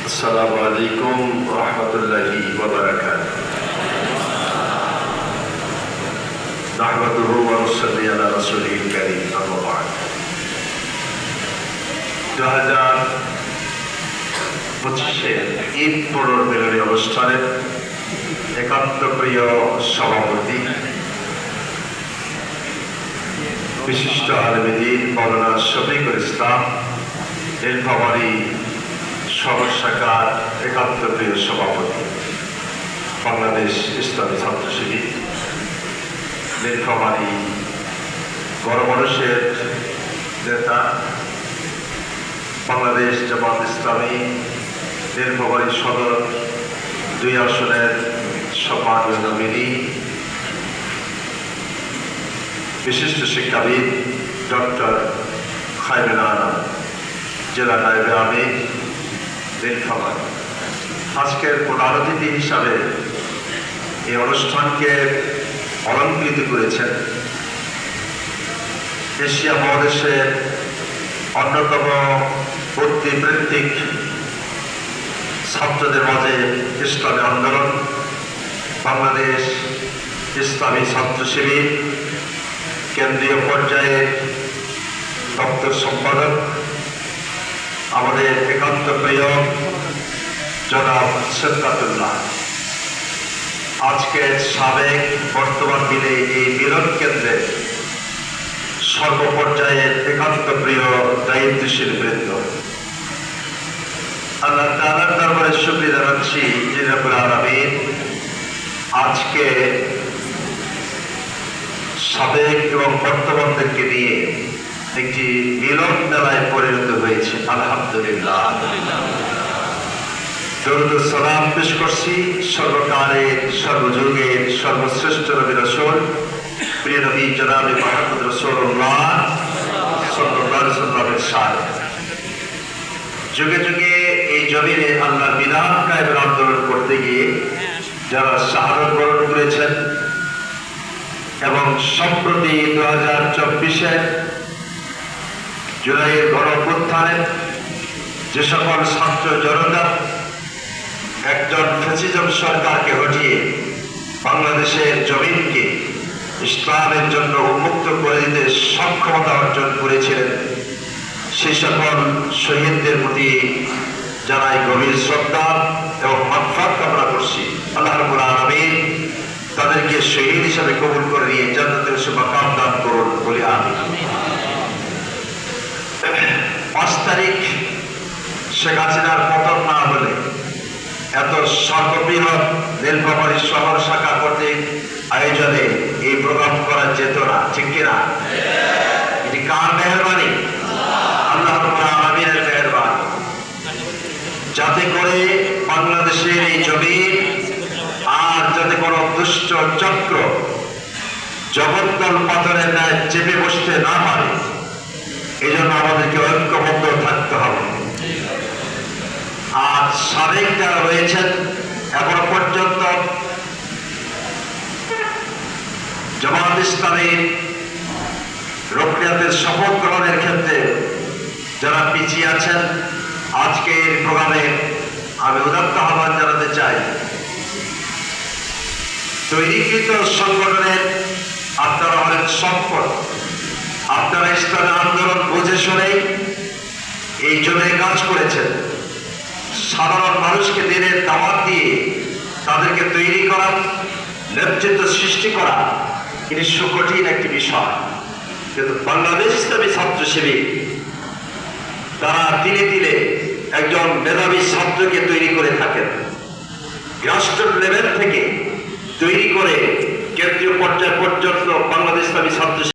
السلام عليكم ورحمة الله وبركاته. نحمده ونصلي على رسوله الكريم أما بعد. 2025 ঈদ পুনর্মিলনী অনুষ্ঠানের একান্ত প্রিয় সভাপতি বিশিষ্ট আলেমে দ্বীন মাওলানা শফিকুল ইসলাম নীলফামারী সদর শাখার একান্ত প্রিয় সভাপতি বাংলাদেশ ইসলামী ছাত্র শিবির নীলফামারী গণমানুষের নেতা বাংলাদেশ জামাত ইসলামী নীলফামারী সদর 2 আসনের সম্মানীয় নমিনি বিশিষ্ট শিক্ষাবিদ ডক্টর খায়রুল আনাম জেলা নায়েবে আমির নীলফামারী আজকের প্রধান অতিথি হিসাবে এই অনুষ্ঠানকে অলঙ্কৃত করেছেন এশিয়া মহাদেশের অন্যতম বুদ্ধিবৃত্তিক ছাত্রদের মাঝে ইসলামী আন্দোলন বাংলাদেশ ইসলামী ছাত্র শিবির কেন্দ্রীয় পর্যায়ে দপ্তর সম্পাদক আমাদের একান্ত প্রিয় জনাব শওকতুল্লাহ আজকের সাবেক বর্তমান মিলে এই মিলন কেন্দ্রে সর্বপর্যায়ের একান্ত প্রিয় দায়িত্বশীল বৃন্দ আল্লাহ তাআলার দরবারে শুকরিয়া জানাচ্ছি যে রব্বুল আলামিন আজকে সাবেক এবং বর্তমানদেরকে নিয়ে একটি মিলন মেলায় পরিণত হয়েছে আলহামদুলিল্লাহ দরুদ ও সালাম পেশ করছি সর্বকালের সর্বযুগের সর্বশ্রেষ্ঠ নবী রাসূল প্রিয় নবী জনাবে মুহাম্মদ রাসূলুল্লাহ সাল্লাল্লাহু আলাইহি ওয়াসাল্লামের শানে যুগে যুগে এই জমিনে আল্লাহর বিধান কায়েমের আন্দোলন করতে গিয়ে যারা শাহাদাত বরণ করেছেন এবং সম্প্রতি 2024 জুলাইয়ের গণঅভ্যুত্থানে যে সকল ছাত্র জনতা একজন ফ্যাসিজম সরকারকে হটিয়ে বাংলাদেশের জমিনকে ইসলামের জন্য উন্মুক্ত করে দিতে সক্ষমতা অর্জন করেছিলেন সেই সকল শহীদদের প্রতি জানাই গভীর শ্রদ্ধা এবং মাগফিরাত কামনা করছি আল্লাহ রাব্বুল আলামিন তাদেরকে শহীদ হিসাবে কবুল করে নিয়ে জান্নাতের সুমাকাম দান করুন বলি আমিন। 5 তারিখ শেখ হাসিনার পতন না হলে এত সর্ববৃহৎ নীলফামারী শহর শাখা কর্তৃক আয়োজনে এই প্রোগ্রাম করা যেত না, ঠিক কিনা? এটি কার মেহেরবানি? আল্লাহ রাব্বুল আলামিনের মেহেরবানি। যাতে করে বাংলাদেশের এই জমিন আর যাতে কোনো দুষ্ট চক্র জগদ্দল পাথরের ন্যায় চেপে বসতে না পারে এই জন্য আমাদেরকে ঐক্যবদ্ধ থাকতে হবে। আর সাবেক যারা রয়েছেন এখনো পর্যন্ত জামাত ইসলামীর রুকনিয়াতের শপথ গ্রহণের ক্ষেত্রে যারা পিছিয়ে আছেন আজকের প্রোগ্রামে আমি উদাত্ত আহ্বান জানাতে চাই তৈরিকৃত সংগঠনের আপনারা হলেন সম্পদ আপনারা ইসলামী আন্দোলন বুঝে শুনেই এই জমিনে কাজ করেছেন সাধারণ মানুষকে দিনের দাওয়াত দিয়ে তাদেরকে তৈরি করা নেতৃত্ব সৃষ্টি করা এটি সুকঠিন একটি বিষয় কিন্তু বাংলাদেশ ইসলামী ছাত্র শিবির তারা দিনে দিনে একজন মেধাবী ছাত্রকে তৈরি করে থাকেন গ্রাসরুট লেভেল থেকে তৈরি করে কেন্দ্রীয় পর্যায় পর্যন্ত বাংলাদেশ ইসলামী ছাত্র